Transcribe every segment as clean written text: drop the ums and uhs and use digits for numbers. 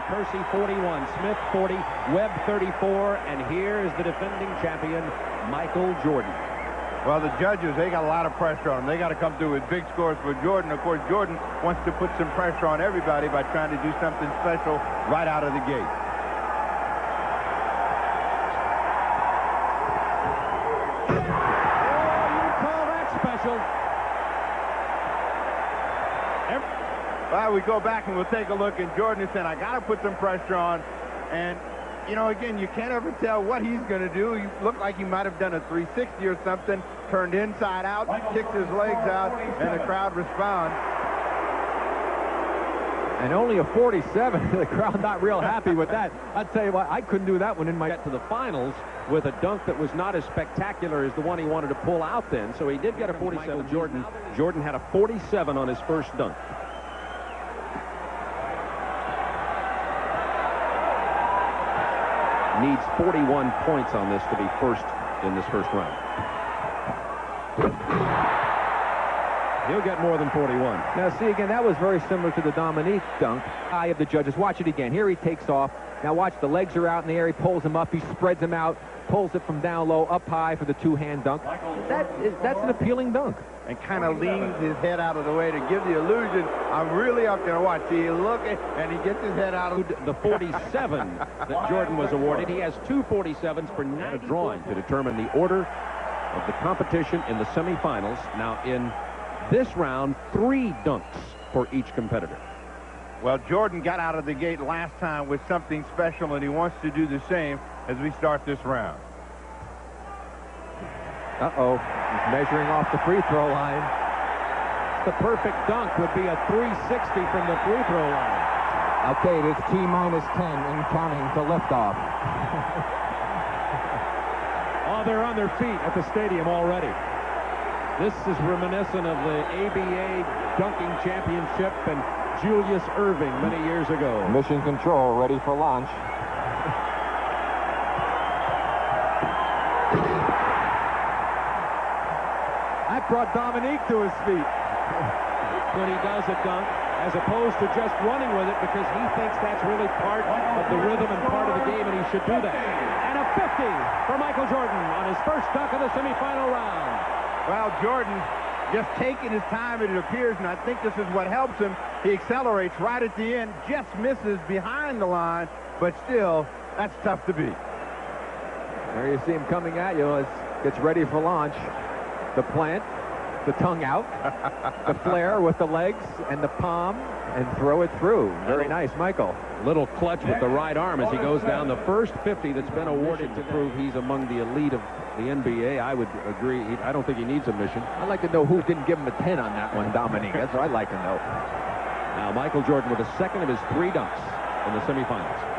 Kersey 41, Smith 40, Webb 34, and here is the defending champion, Michael Jordan. Well, the judges, they got a lot of pressure on them. They got to come through with big scores for Jordan. Of course, Jordan wants to put some pressure on everybody by trying to do something special right out of the gate. Well, we go back and we'll take a look, and Jordan is saying, I got to put some pressure on. And, you know, again, you can't ever tell what he's going to do. He looked like he might have done a 360 or something, turned inside out, kicked his legs out, and the crowd responds. And only a 47. The crowd not real happy with that. I'd tell you what, I couldn't do that one in my... Get to the finals with a dunk that was not as spectacular as the one he wanted to pull out then. So he did get a 47. Jordan had a 47 on his first dunk. Needs 41 points on this to be first in this first round. He'll get more than 41. Now, see, again, that was very similar to the Dominique dunk. Eye of the judges. Watch it again. Here he takes off. Now watch, the legs are out in the air. He pulls them up. He spreads them out, pulls it from down low, up high for the two-hand dunk. That's an appealing dunk. And kind of leans his head out of the way to give the illusion, I'm really up there. Watch, he look at, and he gets his head out of the 47 that Jordan was awarded. He has two 47s for 9 drawing to determine the order of the competition in the semifinals. Now in this round, 3 dunks for each competitor. Well, Jordan got out of the gate last time with something special, and he wants to do the same as we start this round. Uh-oh, he's measuring off the free throw line. The perfect dunk would be a 360 from the free throw line. Okay, it is T-minus 10 and counting to liftoff. Oh, they're on their feet at the stadium already. This is reminiscent of the ABA dunking championship and Julius Erving many years ago. Mission control, ready for launch. That brought Dominique to his feet. When he does a dunk, as opposed to just running with it because he thinks that's really part of the rhythm and part of the game, and he should do that. And a 50 for Michael Jordan on his first dunk of the semifinal round. Well, Jordan just taking his time, it appears, and I think this is what helps him. He accelerates right at the end, just misses behind the line, but still, that's tough to beat. There you see him coming at you as gets ready for launch. The plant, the tongue out, the flare with the legs and the palm, and throw it through. Very nice, Michael. Little clutch with the right arm as he goes down. The first 50 that's been awarded to prove he's among the elite of the NBA. I would agree. I don't think he needs a mission. I'd like to know who didn't give him a 10 on that one, Dominique. That's what I'd like to know. Now, Michael Jordan with the second of his 3 dunks in the semifinals.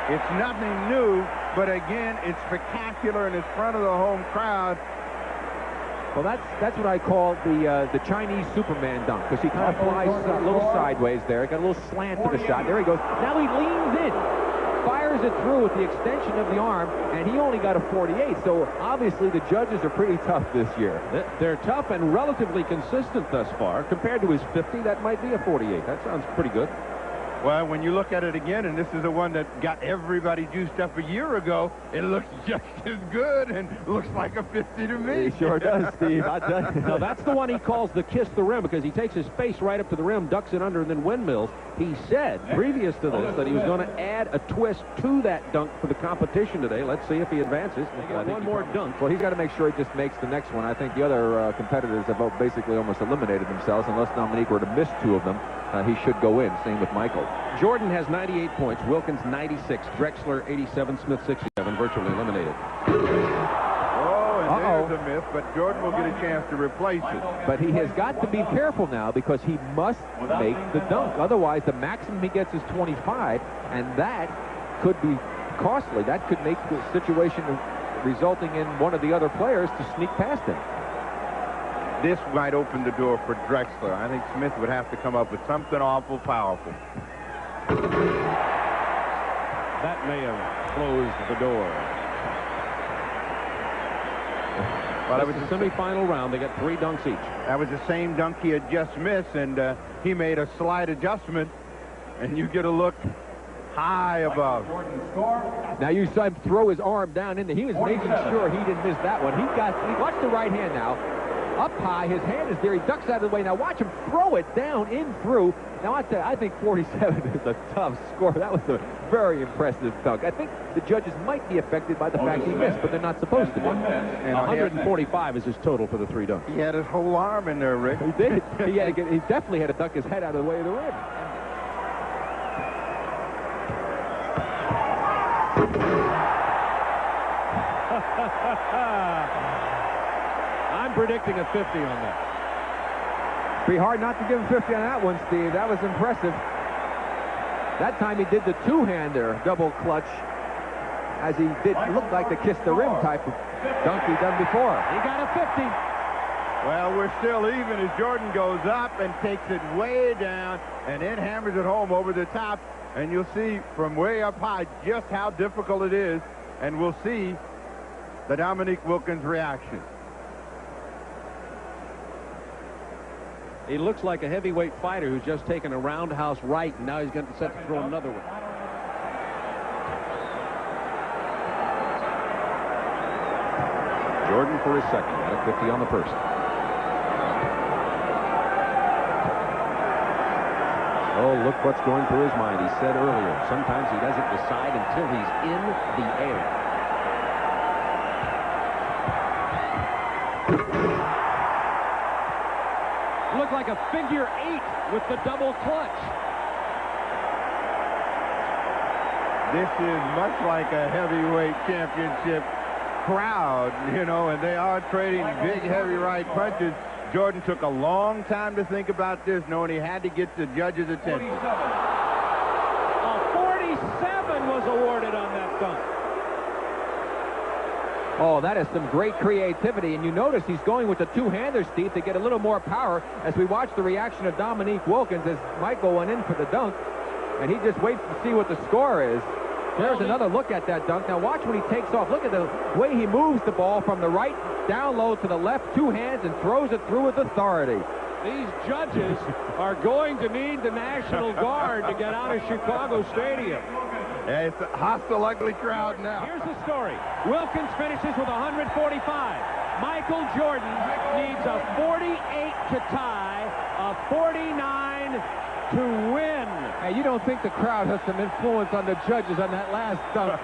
It's nothing new, but again, it's spectacular and it's front of the home crowd. Well, that's what I call the Chinese Superman dunk, because he kind of flies a little sideways there. He got a little slant to the shot. There he goes. Now he leans in, fires it through with the extension of the arm, and he only got a 48. So obviously the judges are pretty tough this year. They're tough and relatively consistent thus far. Compared to his 50, that might be a 48. That sounds pretty good. Well, when you look at it again, and this is the one that got everybody juiced up a year ago, it looks just as good and looks like a 50 to me. It sure does, Steve. I tell you. No, that's the one he calls the kiss the rim, because he takes his face right up to the rim, ducks it under, and then windmills. He said previous to this that he was going to add a twist to that dunk for the competition today. Let's see if he advances. One more dunk. Well, he's got to make sure he just makes the next one. I think the other competitors have basically almost eliminated themselves. Unless Dominique were to miss 2 of them, he should go in. Same with Michael. Jordan has 98 points, Wilkins 96, Drexler 87, Smith 67, virtually eliminated. Oh, and there's a miss, but Jordan will get a chance to replace it. But he has got to be careful now because he must make the dunk. Otherwise, the maximum he gets is 25, and that could be costly. That could make the situation resulting in one of the other players to sneak past him. This might open the door for Drexler. I think Smith would have to come up with something awful powerful. That may have closed the door. Well, that was the semifinal round. They got 3 dunks each. That was the same dunk he had just missed, and he made a slight adjustment, and you get a look high above. Now you saw him throw his arm down in there. He was making sure he didn't miss that one. He watch the right hand now. Up high, his hand is there. He ducks out of the way. Now watch him throw it down in through. Now I think 47 is a tough score. That was a very impressive dunk. I think the judges might be affected by the fact he missed, but they're not supposed to be. And 145 is his total for the 3 dunks. He had his whole arm in there, Rick. He did. He definitely had to duck his head out of the way of the rim. I'm predicting a 50 on that. Be hard not to give him 50 on that one, Steve. That was impressive. That time he did the two-hander double clutch, as he did look like the kiss the rim type of dunk he done before. He got a 50. Well, we're still even as Jordan goes up and takes it way down and then hammers it home over the top. And you'll see from way up high just how difficult it is. And we'll see the Dominique Wilkins reaction. He looks like a heavyweight fighter who's just taken a roundhouse right, and now he's going to set to throw another one. Jordan for his second, got a 50 on the first. Oh, look what's going through his mind. He said earlier, sometimes he doesn't decide until he's in the air. Looked like a figure 8 with the double clutch. This is much like a heavyweight championship crowd, you know, and they are trading big, heavy right punches. Jordan took a long time to think about this, knowing he had to get the judges' attention. A 47 was awarded on that dunk. Oh, that is some great creativity. And you notice he's going with the two-hander, Steve, to get a little more power as we watch the reaction of Dominique Wilkins as Michael went in for the dunk. And he just waits to see what the score is. There's another look at that dunk. Now watch when he takes off. Look at the way he moves the ball from the right down low to the left, 2 hands, and throws it through with authority. These judges are going to need the National Guard to get out of Chicago Stadium. Yeah, it's a hostile, ugly crowd now. Here's the story. Wilkins finishes with 145. Michael Jordan needs a 48 to tie, a 49 to win. Hey, you don't think the crowd has some influence on the judges on that last dunk?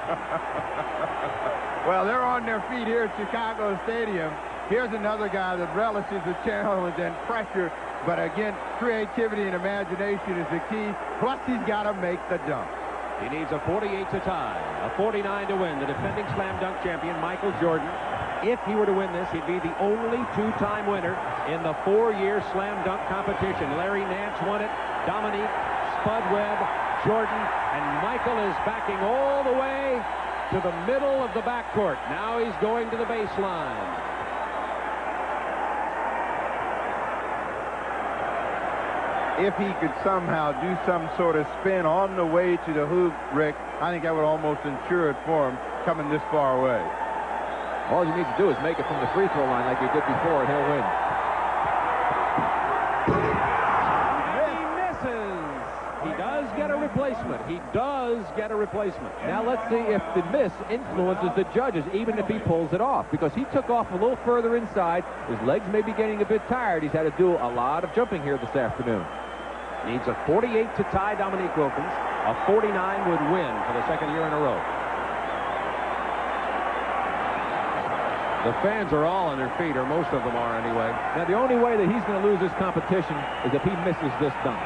Well, they're on their feet here at Chicago Stadium. Here's another guy that relishes the challenge and pressure. But again, creativity and imagination is the key. Plus, he's got to make the dunk. He needs a 48 to tie, a 49 to win. The defending slam dunk champion, Michael Jordan. If he were to win this, he'd be the only 2-time winner in the 4-year slam dunk competition. Larry Nance won it. Dominique, Spud Webb, Jordan, and Michael is backing all the way to the middle of the backcourt. Now he's going to the baseline. If he could somehow do some sort of spin on the way to the hoop, Rick, I think that would almost ensure it for him coming this far away. All you need to do is make it from the free throw line like you did before, and he'll win. He misses. He does get a replacement. He does get a replacement. Now let's see if the miss influences the judges, even if he pulls it off, because he took off a little further inside. His legs may be getting a bit tired. He's had to do a lot of jumping here this afternoon. Needs a 48 to tie Dominique Wilkins. A 49 would win for the second year in a row. The fans are all on their feet, or most of them are anyway. Now the only way that he's going to lose this competition is if he misses this dunk.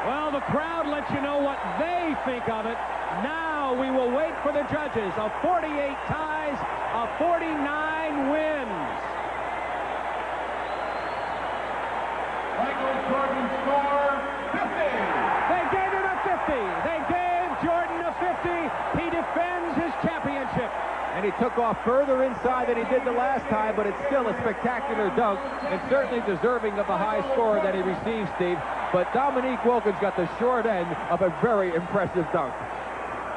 Well, the crowd lets you know what they think of it. Now we will wait for the judges. A 48 ties, a 49 wins. Michael Jordan score 50. They gave him a 50. They gave Jordan a 50. He defends his championship. and he took off further inside than he did the last time, but it's still a spectacular dunk, and certainly deserving of the high score that he received, Steve. But Dominique Wilkins got the short end of a very impressive dunk.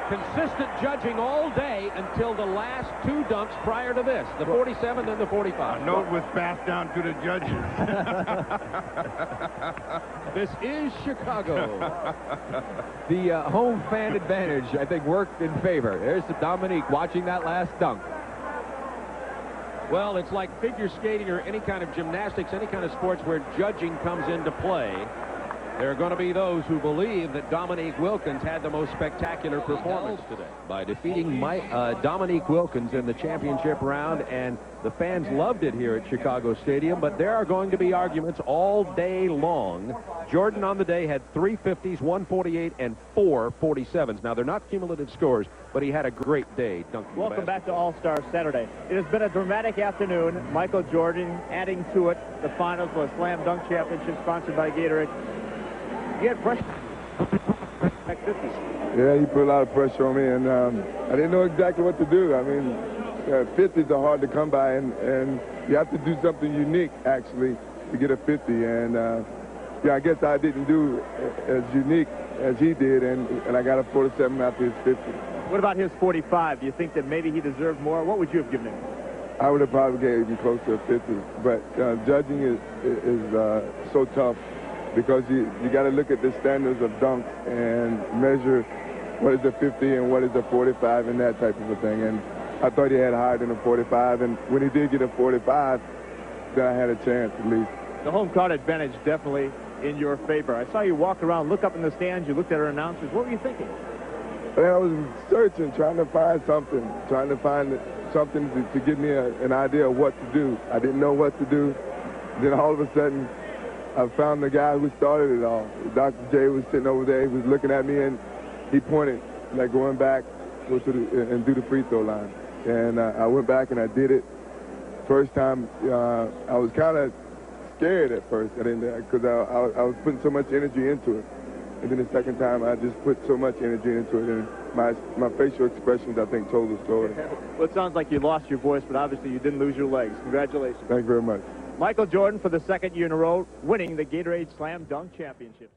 Consistent judging all day until the last two dunks prior to this, the 47 and the 45. A note was passed down to the judges. This is Chicago. The home fan advantage, I think, worked in favor. There's Dominique watching that last dunk. Well, it's like figure skating or any kind of gymnastics, any kind of sports where judging comes into play. There are going to be those who believe that Dominique Wilkins had the most spectacular performance today By defeating Dominique Wilkins in the championship round, and the fans loved it here at Chicago Stadium, but there are going to be arguments all day long. Jordan on the day had 3 50s, 148, and 4 47s. Now, they're not cumulative scores, but he had a great day dunking. Welcome back to All-Star Saturday. It has been a dramatic afternoon. Michael Jordan adding to it the finals of a slam dunk championship sponsored by Gatorade. He had pressure. Yeah, he put a lot of pressure on me, and I didn't know exactly what to do. I mean, 50s are hard to come by, and you have to do something unique, actually, to get a 50. And, yeah, I guess I didn't do as unique as he did, and I got a 47 after his 50. What about his 45? Do you think that maybe he deserved more? What would you have given him? I would have probably gave him close to a 50, but judging is so tough, because you got to look at the standards of dunks and measure what is a 50 and what is a 45 and that type of a thing. And I thought he had higher than a 45, and when he did get a 45, then I had a chance at least. The home crowd advantage definitely in your favor. I saw you walk around, look up in the stands, you looked at our announcers. What were you thinking? Well, I was searching, trying to find something to give me an idea of what to do. I didn't know what to do. Then all of a sudden, I found the guy who started it all. Dr. J was sitting over there. He was looking at me, and he pointed, like, going back and do the free throw line. And I went back, and I did it. First time, I was kind of scared at first. I didn't, because I was putting so much energy into it. And then the second time, I just put so much energy into it, and my facial expressions, I think, told the story. Well, it sounds like you lost your voice, but obviously you didn't lose your legs. Congratulations. Thank you very much. Michael Jordan, for the second year in a row, winning the Gatorade Slam Dunk Championship.